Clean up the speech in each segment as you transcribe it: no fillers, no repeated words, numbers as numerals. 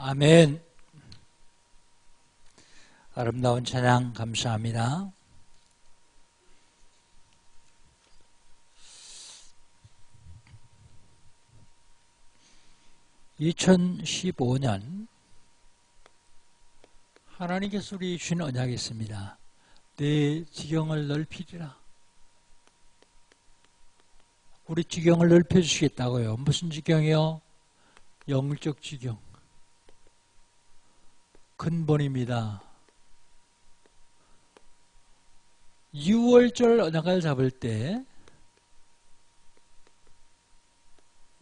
아멘. 아름다운 찬양 감사합니다. (2015년) 하나님께서 우리 주신 언약이 있습니다. 내 지경을 넓히리라. 우리 지경을 넓혀주시겠다고요. 무슨 지경이요? 영적 지경. 근본입니다. 6월절 언약을 잡을 때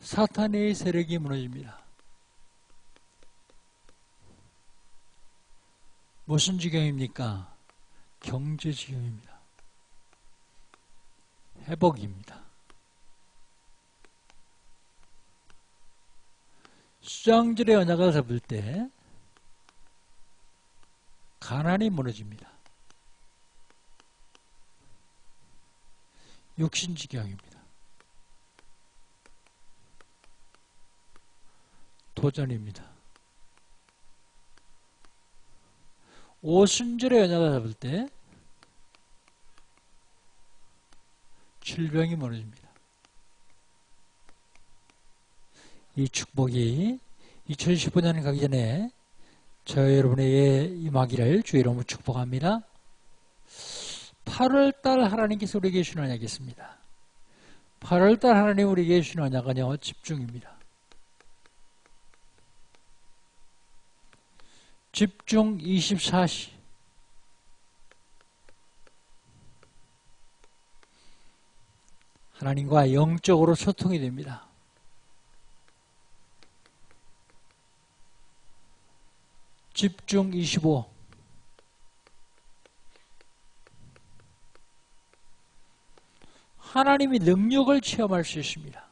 사탄의 세력이 무너집니다. 무슨 지경입니까? 경제 지경입니다. 회복입니다. 수장절의 언약을 잡을 때 가난이 무너집니다. 육신지경입니다. 도전입니다. 오순절의 언약을 잡을 때 질병이 무너집니다. 이 축복이 2015년 가기 전에 저 여러분에게 임하기를 주의 이름으로 축복합니다. 8월달 하나님께서 우리에게 주신 언약이 있습니다. 8월달 하나님 우리에게 주신 언약은요, 집중입니다. 집중 24시. 하나님과 영적으로 소통이 됩니다. 집중 25. 하나님의 능력을 체험할 수 있습니다.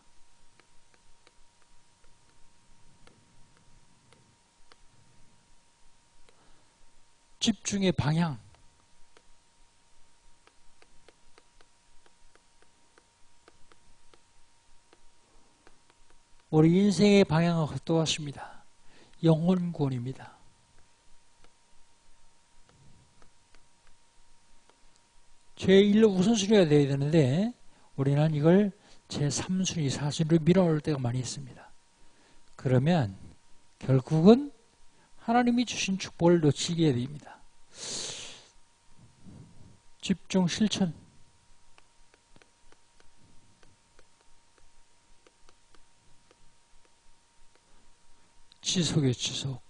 집중의 방향. 우리 인생의 방향은 똑같습니다. 영혼 구원입니다. 제1로 우선순위가 되어야 되는데 우리는 이걸 제3순위, 4순위로 밀어놓을 때가 많이 있습니다. 그러면 결국은 하나님이 주신 축복을 놓치게 됩니다. 집중 실천. 지속이요, 지속.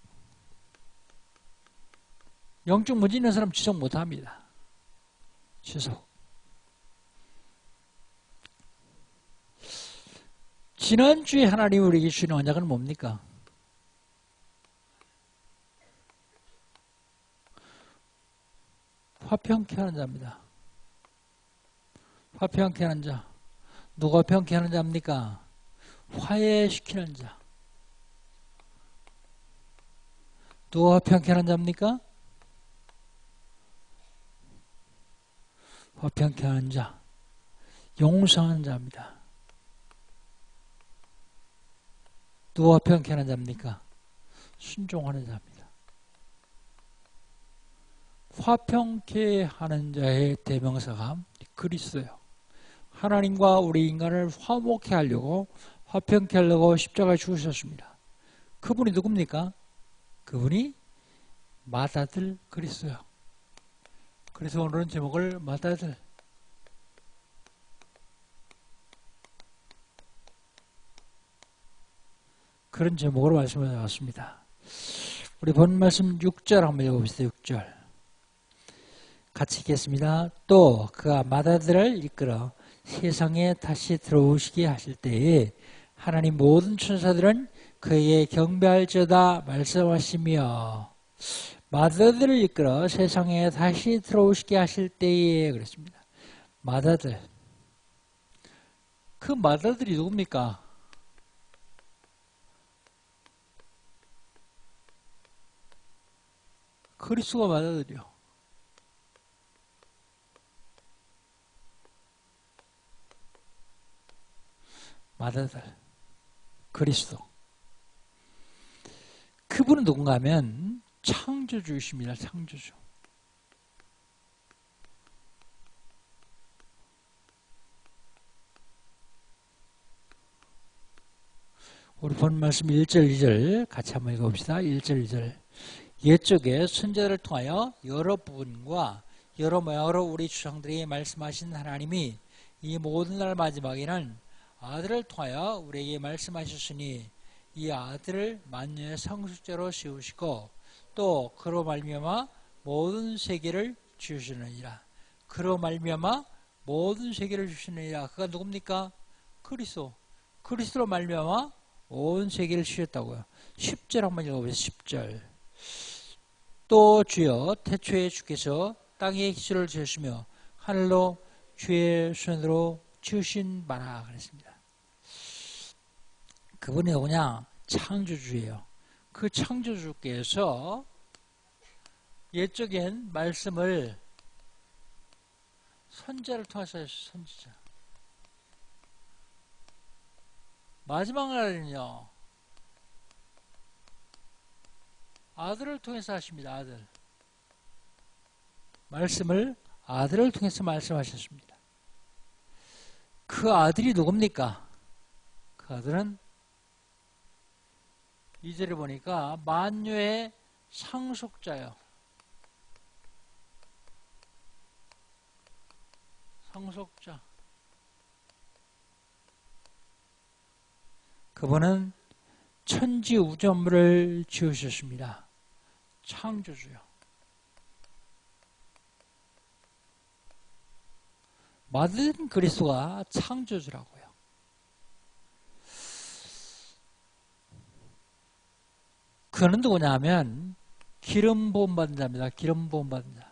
영적 문제 있는 사람 지속 못합니다. 지속. 지난주에 하나님 우리에게 주신 언약은 뭡니까? 화평케 하는 자입니다. 화평케 하는 자. 누가 화평케 하는 자입니까? 화해시키는 자. 누가 화평케 하는 자입니까? 화평케 하는 자. 용서하는 자입니다. 누가 화평케 하는 자입니까? 순종하는 자입니다. 화평케 하는 자의 대명사가 그리스도예요. 하나님과 우리 인간을 화목케 하려고, 화평케 하려고 십자가에 죽으셨습니다. 그분이 누굽니까? 그분이 맏아들 그리스도예요. 그래서 오늘은 제목을 맏아들. 그런 제목으로 말씀을 나왔습니다. 우리 본 말씀 6절 한번 읽어보시죠. 6절. 같이 읽겠습니다. 또 그가 맏아들을 이끌어 세상에 다시 들어오시게 하실 때에 하나님 모든 천사들은 그에게 경배할지어다 말씀하시며, 맏아들을 이끌어 세상에 다시 들어오시게 하실 때에 그랬습니다. 맏아들. 그 맏아들이 누굽니까? 그리스도가 맏아들이요. 맏아들 그리스도. 그 그분은 누군가 하면 창조주이십니다. 창조주. 우리 본 말씀 1절, 2절 같이 한번 읽어봅시다. 1절, 2절. 옛적에 선지자를 통하여 여러 부분과 여러 모양으로 우리 주상들이 말씀하신 하나님이 이 모든 날 마지막에는 아들을 통하여 우리에게 말씀하셨으니 이 아들을 만유의 상속자로 세우시고 또 그로 말미암아 모든 세계를 주시느니라. 그로 말미암아 모든 세계를 주시느니라. 그가 누굽니까? 그리스도. 그리스도로 말미암아 온 세계를 주셨다고요. 10절 한번 읽어보세요. 10절. 또 주여 태초에 주께서 땅에 기초를 지으시며 하늘로 주의 손으로 지으신 바라 그랬습니다. 그분이 누구냐? 창조주예요. 그 창조주께서 옛적엔 말씀을 선지자를 통해서 하셨어요. 선지자. 마지막 날에는요, 아들을 통해서 하십니다. 아들. 말씀을 아들을 통해서 말씀하셨습니다. 그 아들이 누굽니까? 그 아들은 2절에 보니까 만유의 상속자요. 상속자. 그분은 천지 우주만물을 지으셨습니다. 창조주요. 모든 그리스도가 창조주라고요. 그는 누구냐 하면 기름 부음 받은 자입니다. 기름 부음 받은 자.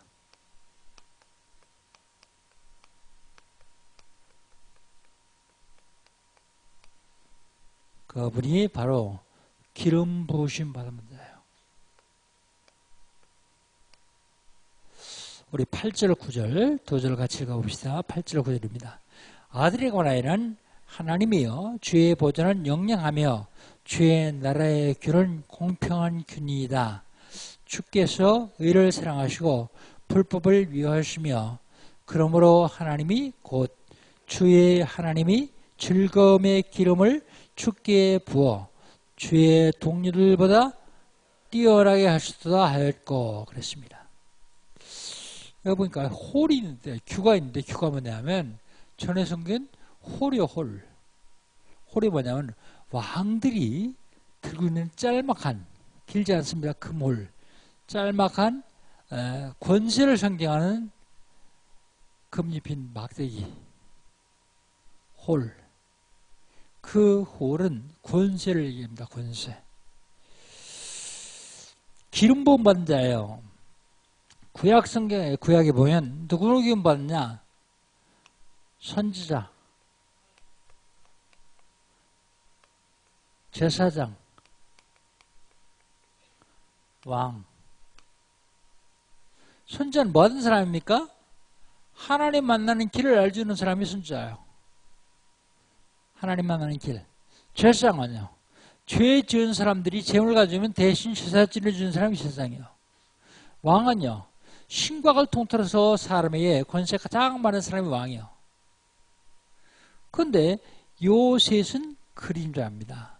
그분이 바로 기름 부으심 받은 자예요. 우리 8절 9절 두 절 같이 읽어봅시다. 8절 9절입니다. 아들에 관하여는 하나님이여 주의 보좌는 영영하며 주의 나라의 균은 공평한 균이다. 주께서 의를 사랑하시고 불법을 위하시며 그러므로 하나님이 곧 주의 하나님이 즐거움의 기름을 주께 부어 주의 동료들보다 뛰어나게 하셨다 하였고 그랬습니다. 여기 보니까 홀이 있는데 규가 있는데 규가 뭐냐면 전에 성경 홀이요 홀. 홀이 뭐냐면 왕들이 들고 있는 짤막한 길지 않습니다. 금홀. 짤막한 권세를 상징하는 금잎인 막대기. 홀. 그 홀은 권세를 얘기합니다. 권세. 기름 부음 받은 자예요. 구약 성경에 구약에 보면 누구로 기름 받느냐? 선지자, 제사장, 왕. 선지자는 뭐 하는 사람입니까? 하나님 만나는 길을 알려주는 사람이 선지자예요. 하나님 만나는 길. 제사장은요. 죄 지은 사람들이 재물 가지면 대신 제사지를 주는 사람이 제사장이에요. 왕은요. 신곽을 통틀어서 사람에게 권세가 가장 많은 사람이 왕이에요. 그런데 요 셋은 그림자입니다.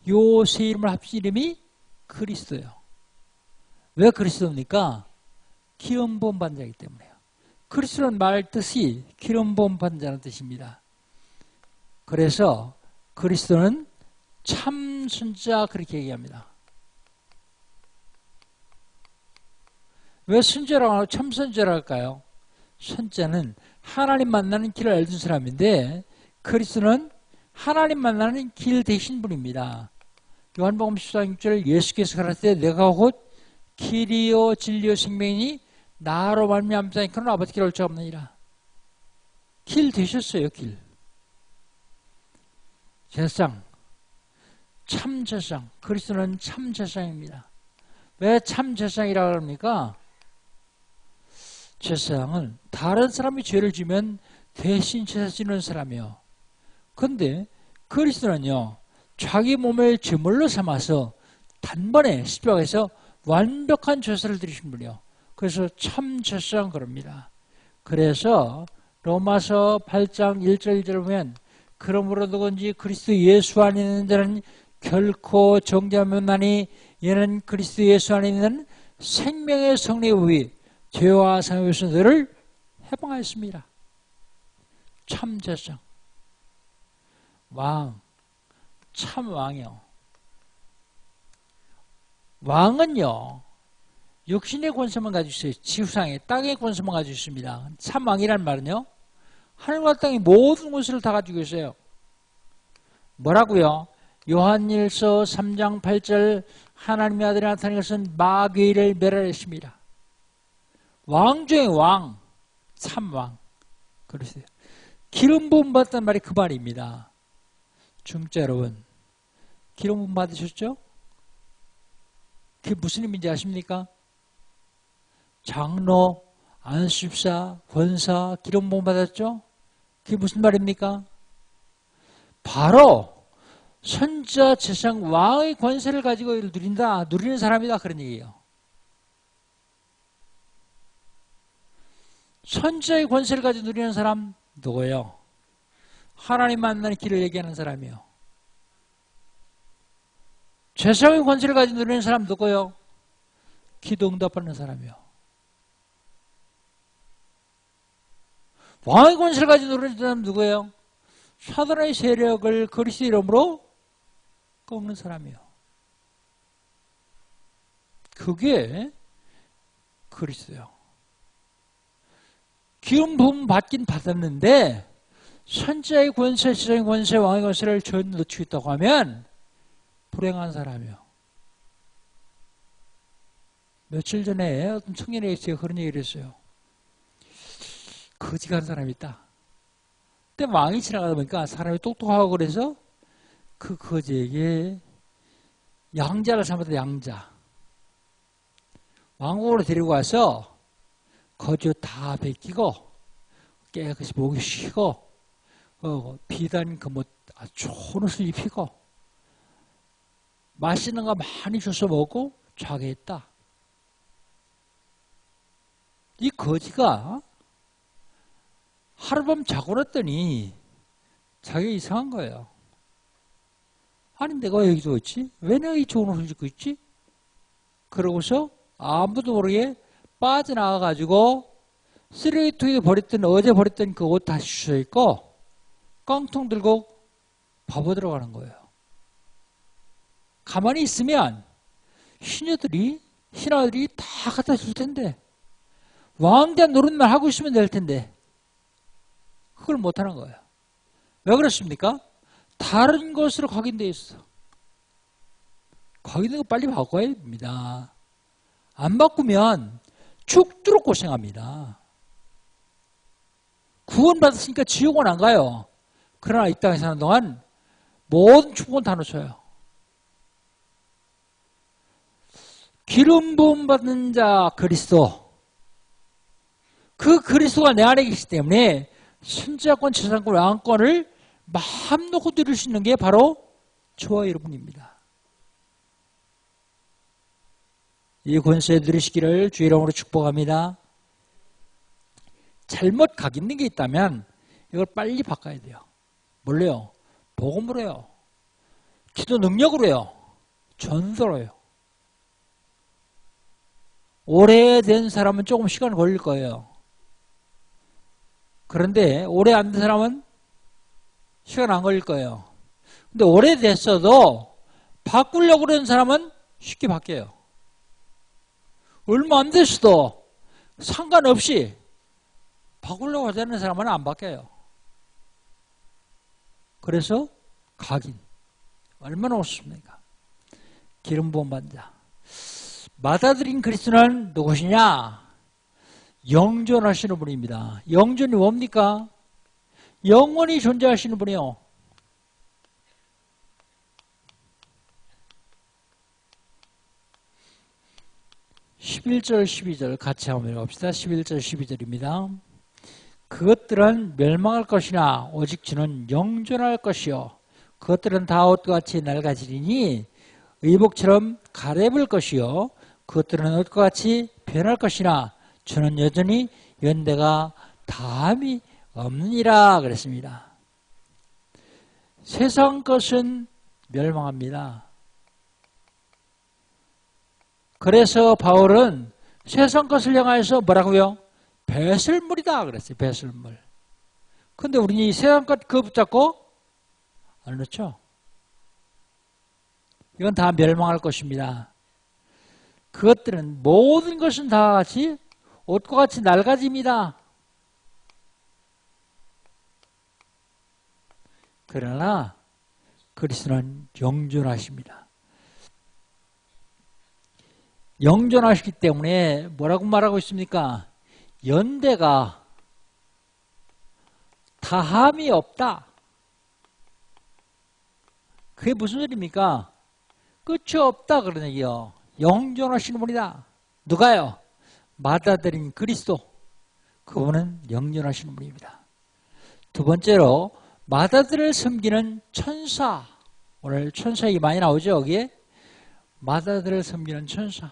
요 세 이름을 합친 이름이 그리스도예요. 왜 그리스도입니까? 기름 부음 받은 자이기 때문에요. 그리스도는 말 뜻이 기름 부음 받은 자라는 뜻입니다. 그래서 그리스도는 참 선지자 그렇게 얘기합니다. 왜 선지자라고 하고 참 선지자라고 할까요? 선지자는 하나님 만나는 길을 알려준 사람인데 그리스도는 하나님 만나는 길 되신 분입니다. 요한복음 14장 6절 예수께서 가라사대 내가 곧 길이요 진리요 생명이니 나로 말미암자 그런 아버지께 올 자 없느니라. 길 되셨어요. 길. 제사장, 참 제사장. 그리스도는 참 제사장입니다. 왜 참 제사장이라고 합니까? 제사장은 다른 사람이 죄를 지면 대신 제사 지는 사람이에요. 그런데 그리스도는요. 자기 몸을 제물로 삼아서 단번에 십자가에서 완벽한 죄사를 들이신 분이요. 그래서 참 죄사장 그럽니다. 그래서 로마서 8장 1절 2절 보면 그러므로 누구든지 그리스도 예수 안에 있는 자는 결코 정죄함이 없나니 이는 그리스도 예수 안에 있는 생명의 성령의 법이 죄와 사망의 순서를 해방하였습니다. 참 죄사장 왕, 참 왕이요. 왕은요 육신의 권세만 가지고 있어요. 지구상에 땅의 권세만 가지고 있습니다. 참 왕이란 말은요 하늘과 땅의 모든 것을 다 가지고 있어요. 뭐라고요? 요한일서 3장 8절 하나님의 아들이 나타난 것은 마귀를 멸하였습니다. 왕 중에 왕, 참왕. 그러세요. 기름 부음 받았단 말이 그 말입니다. 중자 여러분, 기름 부음 받으셨죠? 그게 무슨 의미인지 아십니까? 장로, 안수집사, 권사, 기름 부음 받았죠? 그게 무슨 말입니까? 바로 선지자 제사장 왕의 권세를 가지고 누린다, 누리는 사람이다 그런 얘기예요. 선지자의 권세를 가지고 누리는 사람 누구예요? 하나님 만나는 길을 얘기하는 사람이요. 제사장의 권세를 가지고 누리는 사람 누구예요? 기도 응답받는 사람이요. 왕의 권세를 가지고 누리는 사람 누구예요? 사단의 세력을 그리스도 이름으로 꺾는 사람이요. 그게 그리스도예요. 기름 부음 받긴 받았는데 선지자의 권세, 제사장의 권세, 왕의 권세를 전혀 놓치고 있다고 하면 불행한 사람이요. 며칠 전에 어떤 청년에게 그런 얘기를 했어요. 거지 같은 사람이 있다. 그때 왕이 지나가다 보니까 사람이 똑똑하고 그래서 그 거지에게 양자를 삼았다. 양자. 왕궁으로 데리고 와서 거지 다 벗기고 깨끗이 목이 쉬고 비단 그 뭐 좋은 옷을 입히고 맛있는 거 많이 줘서 먹고 자게 했다. 이 거지가 하룻밤 자고 났더니 자기가 이상한 거예요. 아니 내가 왜 여기 있지? 왜 내가 이 좋은 옷을 입고 있지? 그러고서 아무도 모르게 빠져나가가지고 쓰레기통에 버렸던 어제 버렸던 그 옷 다시 주워입고 깡통 들고 바보 들어가는 거예요. 가만히 있으면 신하들이 다 갖다 줄 텐데 왕자 노릇만 하고 있으면 될 텐데 그걸 못하는 거예요. 왜 그렇습니까? 다른 곳으로 각인되어 있어. 각인된 거 빨리 바꿔야 됩니다. 안 바꾸면 죽도록 고생합니다. 구원받았으니까 지옥은 안 가요. 그러나 이 땅에 사는 동안 모든 축복은 다 놓쳐요. 기름 부음 받는 자 그리스도. 그 그리스도가 내 안에 계시기 때문에 선지자권, 제사장권, 왕권을 마음 놓고 누릴 수 있는 게 바로 저와 여러분입니다. 이 권세 누리시기를 주의 이름으로 축복합니다. 잘못 각인된 게 있다면 이걸 빨리 바꿔야 돼요. 뭘로요? 복음으로요. 기도 능력으로요. 전도로요. 오래된 사람은 조금 시간 걸릴 거예요. 그런데 오래 안 된 사람은 시간 안 걸릴 거예요. 근데 오래됐어도 바꾸려고 그러는 사람은 쉽게 바뀌어요. 얼마 안 됐어도 상관없이 바꾸려고 하자는 사람은 안 바뀌어요. 그래서 각인 얼마나 없습니까? 기름 부음 받는 자. 받아들인 그리스도는 누구시냐? 영존하시는 분입니다. 영존이 뭡니까? 영원히 존재하시는 분이요. (11절) (12절) 같이 한번 읽어봅시다. 11절 12절입니다. 그것들은 멸망할 것이나 오직 주는 영존할 것이요 그것들은 다 옷과 같이 낡아지리니 의복처럼 갈아입을 것이요 그것들은 옷과 같이 변할 것이나 주는 여전히 연대가 다함이 없느니라 그랬습니다. 세상 것은 멸망합니다. 그래서 바울은 세상 것을 향하여서 뭐라고요? 배설물이다 그랬어요. 배설물. 근데 우리는 이 세상 것 그거 붙잡고 안 그렇죠? 이건 다 멸망할 것입니다. 그것들은 모든 것은 다 같이 옷과 같이 낡아집니다. 그러나 그리스도는 영존하십니다. 영존하시기 때문에 뭐라고 말하고 있습니까? 연대가 다함이 없다. 그게 무슨 소리입니까? 끝이 없다 그런 얘기요. 영존하시는 분이다. 누가요? 받아들인 그리스도. 그분은 영존하시는 분입니다. 두 번째로 마다들을 섬기는 천사. 오늘 천사 얘기 많이 나오죠 여기에? 마다들을 섬기는 천사.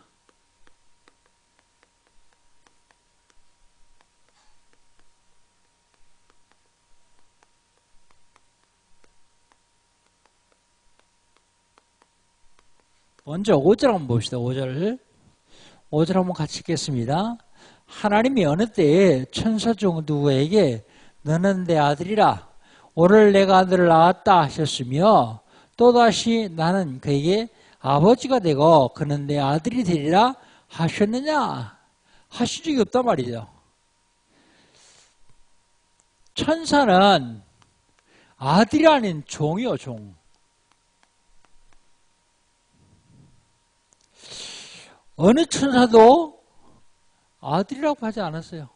먼저 5절 한번 봅시다. 5절 한번 같이 읽겠습니다. 하나님이 어느 때에 천사 중 누구에게 너는 내 아들이라 오늘 내가 너를 낳았다 하셨으며 또다시 나는 그에게 아버지가 되고 그는 내 아들이 되리라 하셨느냐? 하신 적이 없단 말이죠. 천사는 아들이 아닌 종이요, 종. 어느 천사도 아들이라고 하지 않았어요.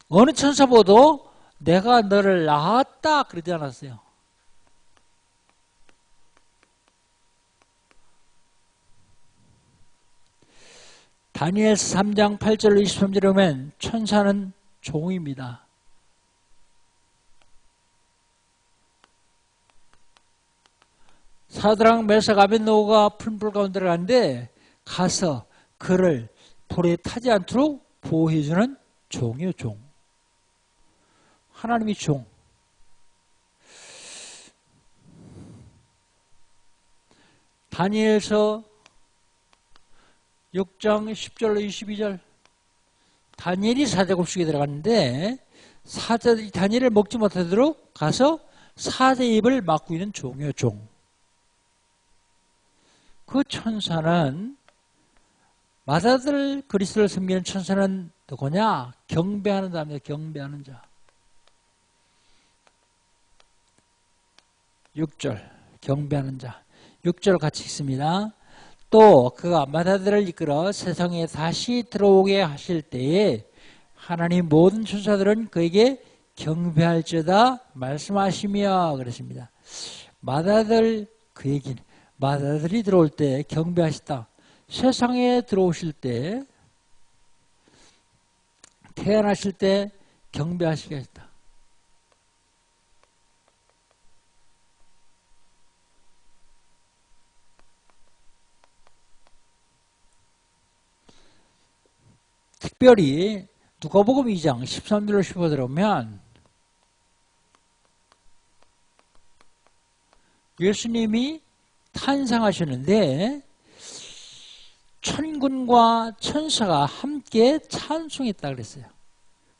어느 천사보도 내가 너를 낳았다 그러지 않았어요. 다니엘서 3장 8절 23절에 보면 천사는 종입니다. 사드락 메삭 아벳느고가 풀불 가운데 들어갔는데 가서 그를 불에 타지 않도록 보호해주는 종이요, 종. 하나님이 종. 다니엘서 6장 10절로 22절. 다니엘이 사제급식에 들어갔는데 사제들이 다니엘을 먹지 못하도록 가서 사제 입을 막고 있는 종이요, 종. 그 천사는 마다들 그리스도를 섬기는 천사는 누구냐? 경배하는 자입니다. 경배하는 자. 6절 경배하는 자. 6절 같이 읽습니다. 또 그가 마다들을 이끌어 세상에 다시 들어오게 하실 때에 하나님 모든 천사들은 그에게 경배할지어다 말씀하시며 그랬습니다. 마다들 그 얘기는 마다들이 들어올 때 경배하시다. 세상에 들어오실 때 태어나실 때 경배하시게 했다. 특별히 누가복음 2장 13절로 15절에 보면 예수님이 탄생하셨는데 천군과 천사가 함께 찬송했다 그랬어요.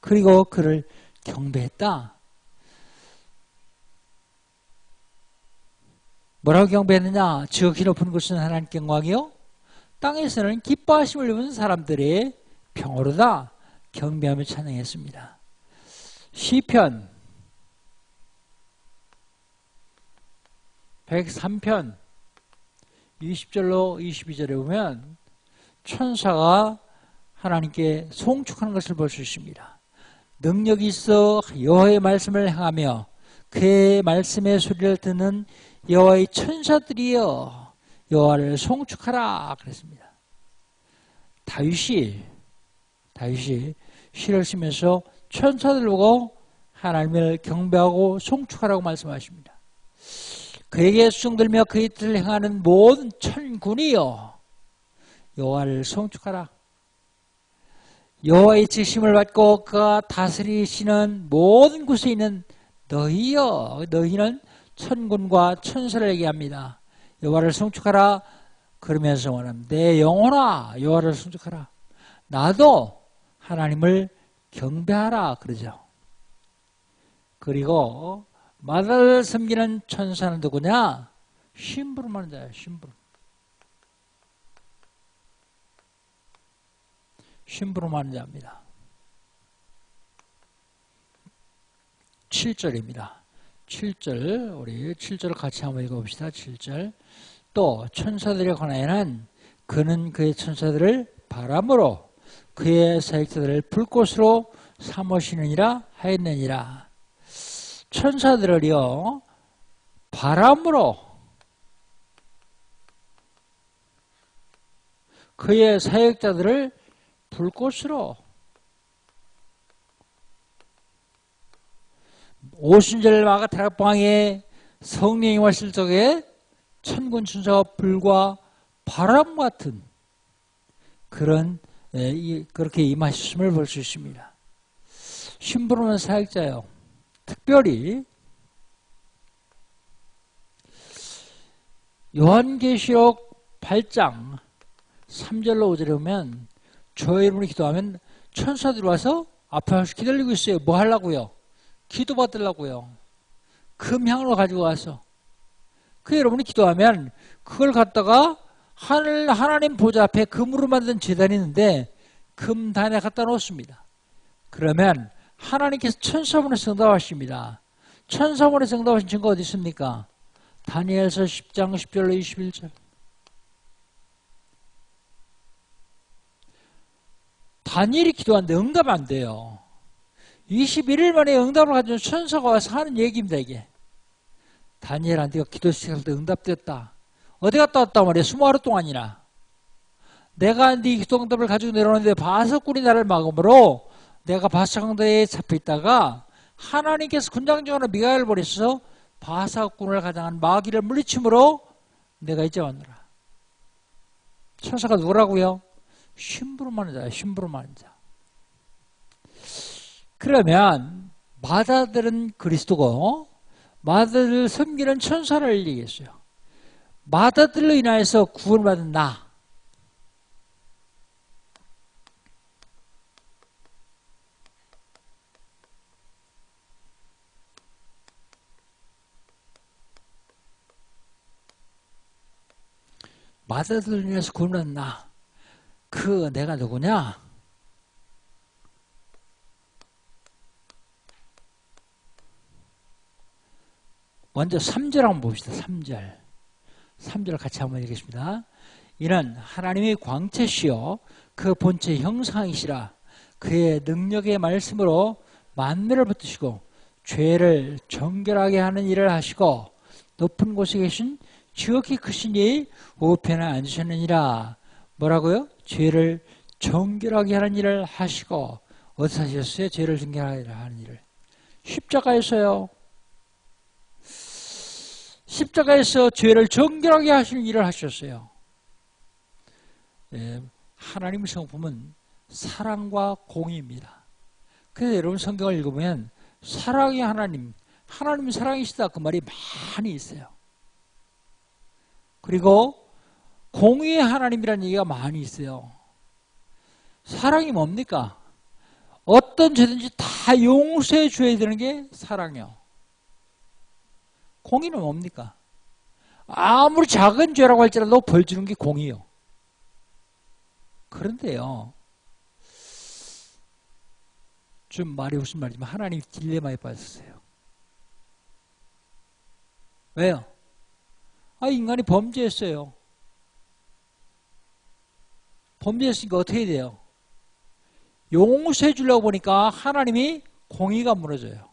그리고 그를 경배했다. 뭐라고 경배했느냐? 지극히 높은 곳은 하나님께 영광이요 땅에서는 기뻐하심을 입은 사람들의 평화로다 경배하며 찬양했습니다. 시편 103편 20절로 22절에 보면 천사가 하나님께 송축하는 것을 볼 수 있습니다. 능력이 있어 여호와의 말씀을 행하며 그의 말씀의 소리를 듣는 여호와의 천사들이여 여호와를 송축하라 그랬습니다. 다윗이 시를 쓰면서 천사들 보고 하나님을 경배하고 송축하라고 말씀하십니다. 그에게 수종들며 그의 뜻을 행하는 모든 천군이여 여호와를 송축하라. 여호와의 지심을 받고 그가 다스리시는 모든 곳에 있는 너희여, 너희는 천군과 천사를 얘기합니다. 여호와를 송축하라. 그러면서 말합니다. 내 영혼아 여호와를 송축하라. 나도 하나님을 경배하라 그러죠. 그리고 마다를 섬기는 천사는 누구냐? 심부름하는 자예요. 심부름하는 자입니다. 7절입니다. 7절 우리 7절을 같이 한번 읽어봅시다. 7절 또 천사들에 관하여는 그는 그의 천사들을 바람으로 그의 사역자들을 불꽃으로 삼으시느니라 하였느니라. 천사들을요 바람으로 그의 사역자들을 불꽃으로 오순절 마가다락방에 성령이 왔을 적에 천군 천사가 불과 바람 같은 그런 그렇게 임하셨음을 볼 수 있습니다. 심부름은 사역자요. 특별히 요한계시록 8장 3절로 5절에 보면 저의 이름으로 기도하면 천사들이 와서 앞에 기다리고 있어요. 뭐 하려고요? 기도 받으려고요. 금향으로 가지고 와서 그 여러분이 기도하면 그걸 갖다가 하나님 보좌 앞에 금으로 만든 제단이 있는데 금단에 갖다 놓습니다. 그러면 하나님께서 천사분에서 응답하십니다. 천사분에서 응답하신 증거 어디 있습니까? 다니엘서 10장 10절로 21절. 다니엘이 기도하는데 응답 안 돼요. 21일 만에 응답을 가진 천사가 와서 하는 얘기입니다. 이게 다니엘한테 기도 시작할 때 응답됐다. 어디 갔다 왔단 말이에요? 20하루 동안이나. 내가 네 기도 응답을 가지고 내려오는데 바석군이 나를 막음으로 내가 바사강도에 잡혀있다가 하나님께서 군장정으로 미가엘을 보내셔서 바사군을 가장한 마귀를 물리침으로 내가 이제 왔노라. 천사가 누구라고요? 심부름하는 자예요. 심부름하는 자. 그러면 마다들은 그리스도고 마다들을 섬기는 천사를 얘기했어요. 마다들로 인하여서 구원받은 나. 마다들로 인해서 구원받은 나. 그 내가 누구냐? 먼저 3절 한번 봅시다. 3절 같이 한번 읽겠습니다. 이는 하나님의 광채시요 그 본체 형상이시라. 그의 능력의 말씀으로 만물을 붙드시고 죄를 정결하게 하는 일을 하시고 높은 곳에 계신 지극히 크신 이의 우편에 앉으셨느니라. 뭐라고요? 죄를 정결하게 하는 일을 하시고 어디서 하셨어요? 죄를 정결하게 하는 일을 십자가에서요. 십자가에서 죄를 정결하게 하시는 일을 하셨어요. 하나님의 성품은 사랑과 공의입니다. 그래서 여러분 성경을 읽어보면 사랑의 하나님, 하나님은 사랑이시다 그 말이 많이 있어요. 그리고 공의의 하나님이라는 얘기가 많이 있어요. 사랑이 뭡니까? 어떤 죄든지 다 용서해 줘야 되는 게 사랑이요. 공의는 뭡니까? 아무리 작은 죄라고 할지라도 벌 주는 게 공의요. 그런데요, 좀 말이 무슨 말이지만 하나님이 딜레마에 빠졌어요. 왜요? 인간이 범죄했어요. 범죄했으니까 어떻게 돼요? 용서해 주려고 보니까 하나님이 공의가 무너져요.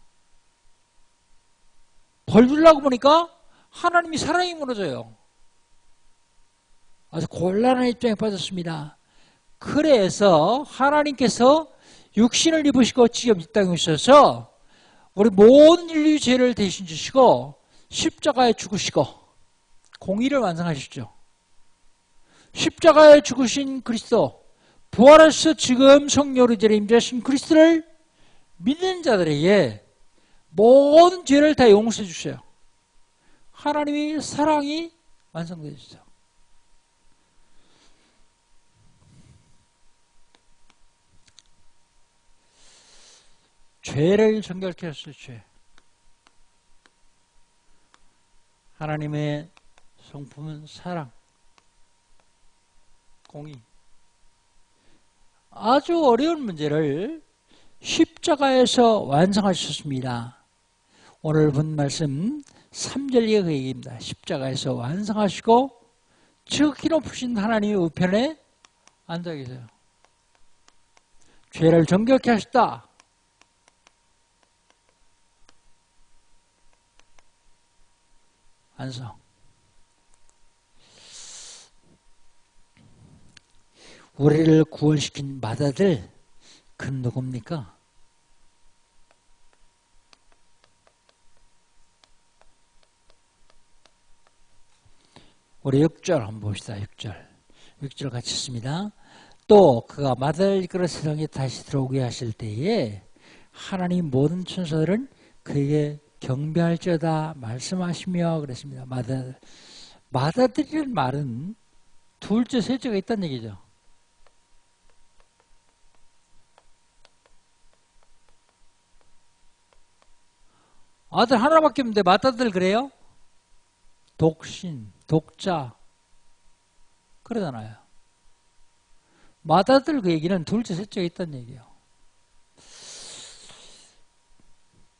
벌 주려고 보니까 하나님이 사랑이 무너져요. 아주 곤란한 입장에 빠졌습니다. 그래서 하나님께서 육신을 입으시고 지금 이 땅에 오셔서 우리 모든 인류의 죄를 대신 지시고 십자가에 죽으시고 공의를 완성하셨죠. 십자가에 죽으신 그리스도, 부활하셔서 지금 성령으로 이제 임재하신 그리스도를 믿는 자들에게 모든 죄를 다 용서해 주세요. 하나님의 사랑이 완성되어 있어요. 죄를 정결케 하셨어요. 죄. 하나님의 성품은 사랑, 공의. 아주 어려운 문제를 십자가에서 완성하셨습니다. 오늘 본 말씀 3절의 그 얘기입니다. 십자가에서 완성하시고 지극히 높으신 하나님의 우편에 앉아 계세요. 죄를 정결케 하셨다. 완성. 우리를 구원시킨 맏아들, 그는 누굽니까? 우리 6절 한번 봅시다. 6절 같이 읽습니다. 또 그가 맏아들 이끌어 세상에 다시 들어오게 하실 때에 하나님 모든 천사들은 그에게 경배할지어다 말씀하시며 그랬습니다. 맏아들이라는 말은 둘째, 셋째가 있다는 얘기죠. 아들 하나밖에 없는데 맏아들 그래요? 독신, 독자 그러잖아요. 맏아들 그 얘기는 둘째, 셋째가 있다는 얘기예요.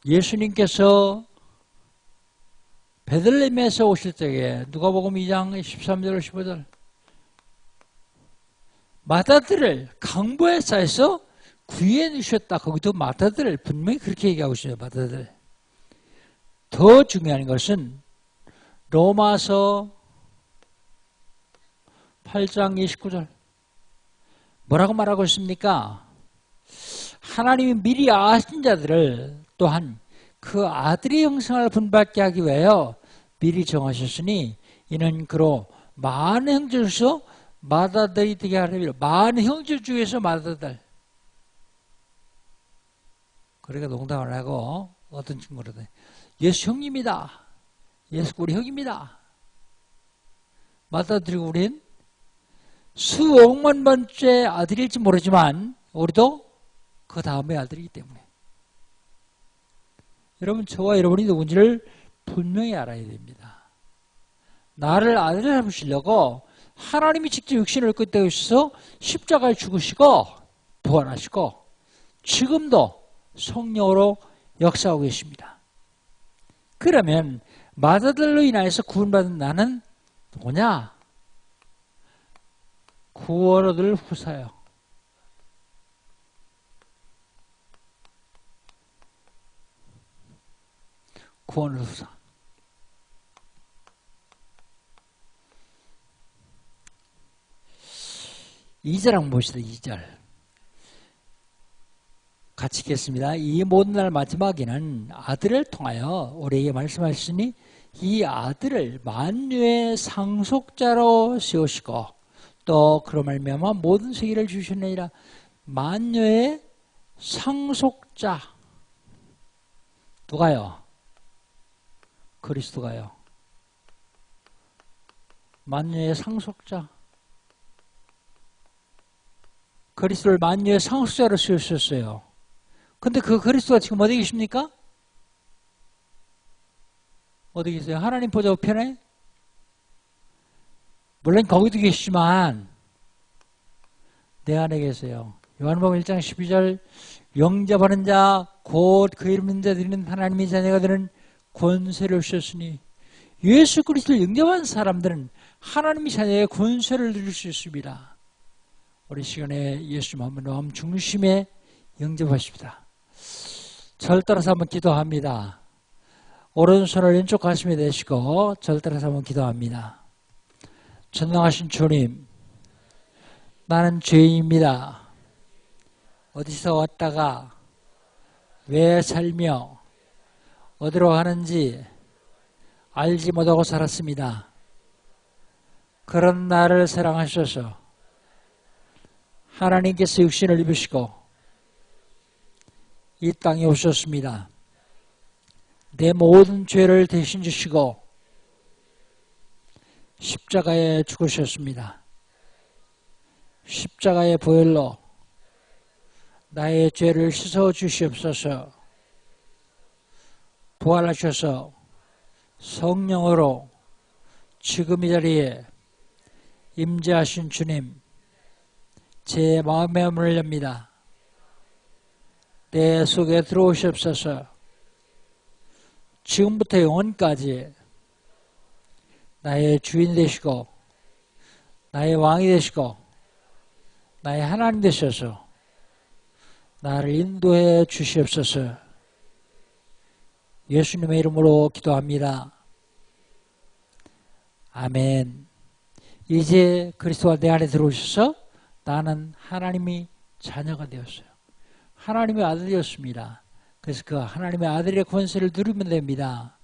예수님께서 베들레헴에서 오실 적에 누가복음 2장 13절 15절 맏아들을 강보의 사에서 구해 주셨다. 거기도 맏아들을 분명히 그렇게 얘기하고 있어요. 맏아들. 더 중요한 것은 로마서 8장 29절 뭐라고 말하고 있습니까? 하나님이 미리 아신 자들을 또한 그 아들의 형상을 분받게 하기 위하여 미리 정하셨으니 이는 그로 많은 형제 중에서 맏아들이 되게 하려고 많은 형제 중에서 맏아들. 그러니까 농담을 하고 어떤 친구로든 예수 형님이다. 예수 우리 형입니다. 맏아들이고 우린 수억만 번째 아들일지 모르지만 우리도 그 다음의 아들이기 때문에 여러분 저와 여러분이 누군지를 분명히 알아야 됩니다. 나를 아들 삼으시려고 하나님이 직접 육신을 입고 있다고 하셔서 십자가에 죽으시고 부활하시고 지금도 성령으로 역사하고 계십니다. 그러면 맏아들로 인하여서 구원받은 나는 누구냐? 구원 얻을 후사요. 구원 얻을 후사. 이절 한번 봅시다. 2절 같이 읽겠습니다. 이 모든 날 마지막에는 아들을 통하여 우리에게 말씀하시니 이 아들을 만유의 상속자로 세우시고 또 그로 말미암아 모든 세계를 주셨느니라. 만유의 상속자 누가요? 그리스도가요. 만유의 상속자 그리스도를 만유의 상속자로 세우셨어요. 근데 그 그리스도가 지금 어디 계십니까? 어디 계세요? 하나님 보좌 우편에? 물론 거기도 계시지만 내 안에 계세요. 요한복음 1장 12절 영접하는 자 곧 그 이름 믿는 자들은 하나님의 자녀가 되는 권세를 주셨으니 예수 그리스도를 영접한 사람들은 하나님의 자녀의 권세를 누릴 수 있습니다. 우리 시간에 예수님 한번 마음 중심에 영접하십니다. 절 따라서 한번 기도합니다. 오른손을 왼쪽 가슴에 대시고 절 따라서 한번 기도합니다. 전능하신 주님, 나는 죄인입니다. 어디서 왔다가 왜 살며 어디로 가는지 알지 못하고 살았습니다. 그런 나를 사랑하셔서 하나님께서 육신을 입으시고 이 땅에 오셨습니다. 내 모든 죄를 대신 지시고 십자가에 죽으셨습니다. 십자가의 보혈로 나의 죄를 씻어 주시옵소서. 부활하셔서 성령으로 지금 이 자리에 임재하신 주님, 제 마음의 문을 엽니다. 내 속에 들어오시옵소서. 지금부터 영원까지 나의 주인 되시고 나의 왕이 되시고 나의 하나님 되셔서 나를 인도해 주시옵소서. 예수님의 이름으로 기도합니다. 아멘. 이제 그리스도가 내 안에 들어오셔서 나는 하나님의 자녀가 되었어요. 하나님의 아들이었습니다. 그래서 그 하나님의 아들의 권세를 누리면 됩니다.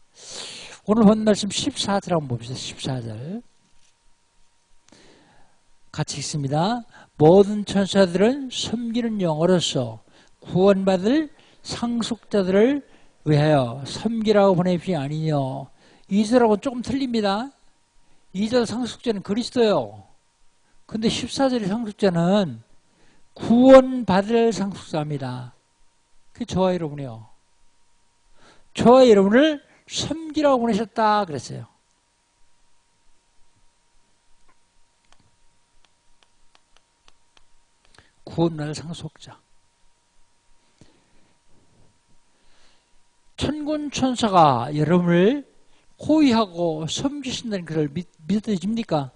오늘 본 말씀 14절 한번 봅시다. 14절 같이 읽습니다. 모든 천사들은 섬기는 영으로서 구원받을 상속자들을 위하여 섬기라고 보내심이 아니뇨. 2절하고 조금 틀립니다. 2절 상속자는 그리스도요. 근데 14절의 상속자는 구원받을 상속자입니다. 그게 저와 여러분이요. 저와 여러분을 섬기라고 보내셨다 그랬어요. 구원받을 상속자. 천군 천사가 여러분을 호위하고 섬기신다는 것을 믿어집니까?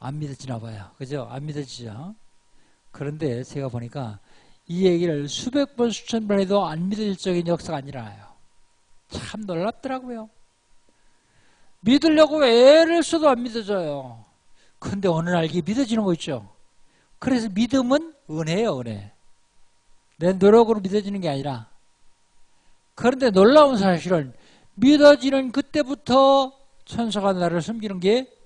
안 믿어지나 봐요. 그죠? 안 믿어지죠? 그런데 제가 보니까 이 얘기를 수백 번 수천 번 해도 안 믿어질 적인 역사가 아니라요. 참 놀랍더라고요. 믿으려고 애를 써도 안 믿어져요. 그런데 어느 날 이게 믿어지는 거 있죠? 그래서 믿음은 은혜예요, 은혜. 내 노력으로 믿어지는 게 아니라. 그런데 놀라운 사실은 믿어지는 그때부터 천사가 나를 섬기는 게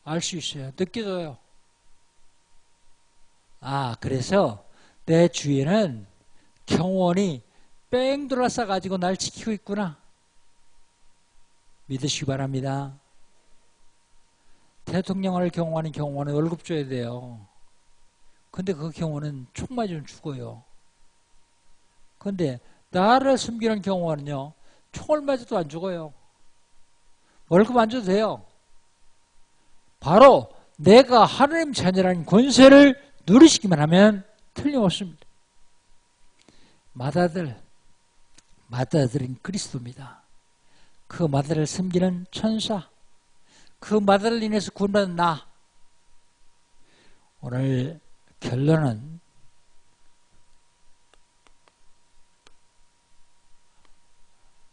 알 수 있어요. 느껴져요. 아, 그래서 내 주위에는 경호원이 뺑 돌아서 가지고 날 지키고 있구나. 믿으시기 바랍니다. 대통령을 경호하는 경호원은 월급 줘야 돼요. 근데 그 경호원은 총 맞으면 죽어요. 근데 나를 섬기는 경호원은요, 총을 맞아도 안 죽어요. 월급 안 줘도 돼요. 바로 내가 하나님 자녀라는 권세를 누리시기만 하면 틀림없습니다. 맏아들은 그리스도입니다. 그 맏아들을 섬기는 천사, 그 맏아들을 인해서 구원받은 나. 오늘 결론은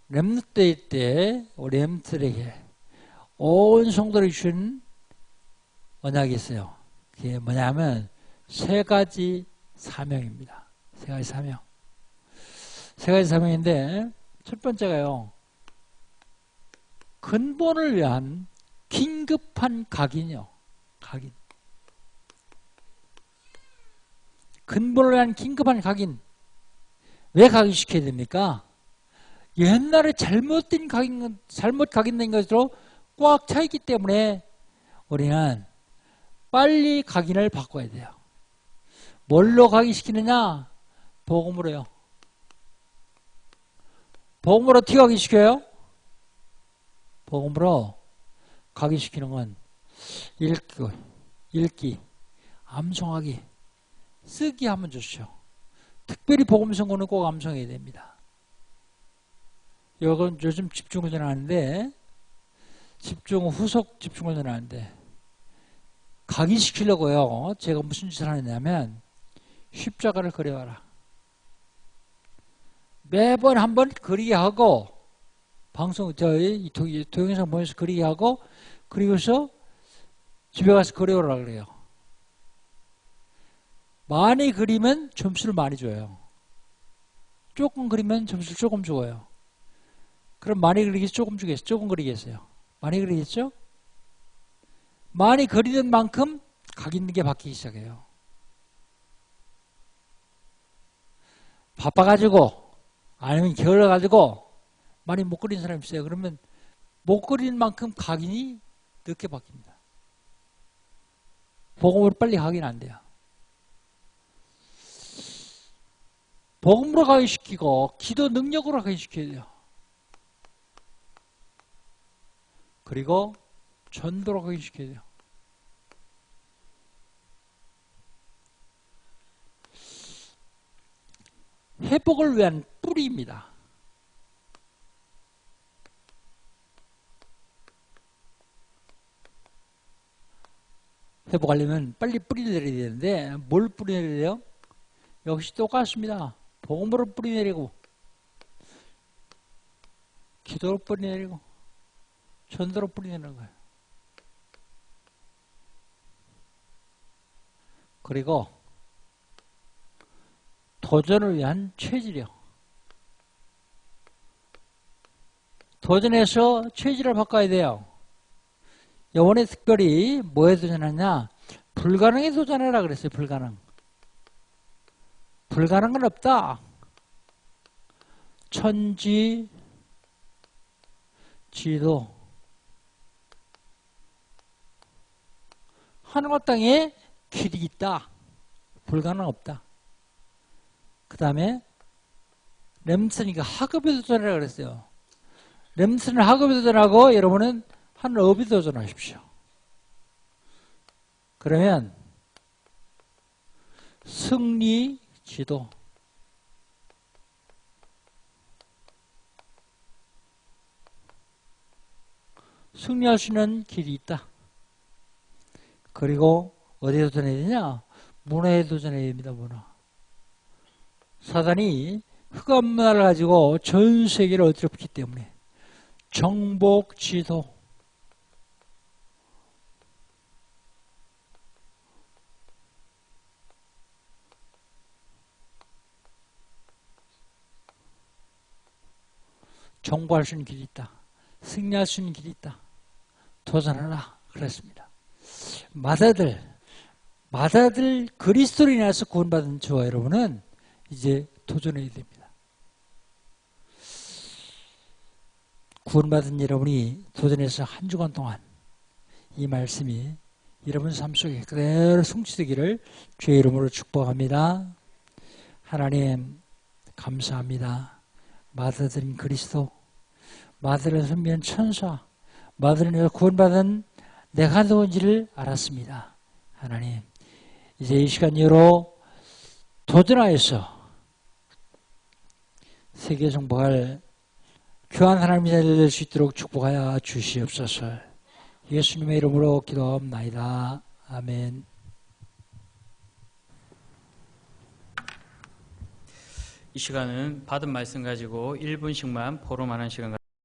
렘넌트 때 우리 렘넌트에게 온 성도를 주신 언약이 있어요. 그게 뭐냐면 세 가지 사명입니다. 세 가지 사명. 세 가지 사명인데 첫 번째가요. 근본을 위한 긴급한 각인이요. 각인. 근본을 위한 긴급한 각인. 왜 각인시켜야 됩니까? 옛날에 잘못 각인된 것으로 꽉 차 있기 때문에 우리는 빨리 각인을 바꿔야 돼요. 뭘로 각인시키느냐? 복음으로요. 복음으로 어떻게 각인시켜요? 복음으로 각인시키는 건 읽기, 암송하기, 쓰기 하면 좋죠. 특별히 복음 선고는 꼭 암송해야 됩니다. 이건 요즘 집중훈련 하는데 후속 집중훈련 하는데 각인시키려고요. 제가 무슨 짓을 하느냐면 십자가를 그려와라. 매번 한번 그리게 하고 방송 저희 동영상 보면서 그리게 하고 그리고서 집에 가서 그려오라 그래요. 많이 그리면 점수를 많이 줘요. 조금 그리면 점수를 조금 줘요. 그럼 많이 그리겠어요? 조금 주겠어요? 조금 그리겠어요? 많이 그리겠죠? 많이 그리는 만큼 각 있는 게 바뀌기 시작해요. 바빠가지고 아니면 게을러가지고 많이 못 그리는 사람이 있어요. 그러면 못 그리는 만큼 각인이 늦게 바뀝니다. 복음으로 빨리 각인 안 돼요. 복음으로 각인시키고 기도 능력으로 각인시켜야 돼요. 그리고 전도로 각인시켜야 돼요. 회복을 위한 뿌리입니다. 회복하려면 빨리 뿌리 내려야 되는데 뭘 뿌리 내려야 돼요? 역시 똑같습니다. 복음으로 뿌리 내리고 기도로 뿌리 내리고 전도로 뿌리 내리는 거예요. 그리고 도전을 위한 체질이요. 도전해서 체질을 바꿔야 돼요. 이번에 특별히 뭐에 도전하냐? 불가능에 도전해라 그랬어요. 불가능. 불가능은 없다. 천지, 지도. 하늘과 땅에 길이 있다. 불가능 없다. 그 다음에 렘슨이가 학업에 도전하라 그랬어요. 렘슨은 학업에 도전하고 여러분은 하늘 업에 도전하십시오. 그러면 승리, 지도. 승리할 수 있는 길이 있다. 그리고 어디에 도전해야 되냐? 문화에 도전해야 됩니다. 문화. 사단이 흑암 문화를 가지고 전 세계를 어지럽기 때문에 정복, 지도. 정복할 수 있는 길이 있다. 승리할 수 있는 길이 있다. 도전하라. 그랬습니다. 마다들 그리스도로 인해서 구원받은 저와 여러분은 이제 도전해야 됩니다. 구원받은 여러분이 도전해서 한 주간 동안 이 말씀이 여러분 삶 속에 그대로 성취되기를 주의 이름으로 축복합니다. 하나님 감사합니다. 마다들인 그리스도, 마다를 섬기는 천사, 마다를 구원받은 내가 누군지를 알았습니다. 하나님 이제 이 시간 이후로 도전하여서 세계 정복할 귀한 하나님의 자녀 될 수 있도록 축복하여 주시옵소서. 예수님의 이름으로 기도합나이다. 아멘. 이 시간은 받은 말씀 가지고 1분씩만 포럼하는 시간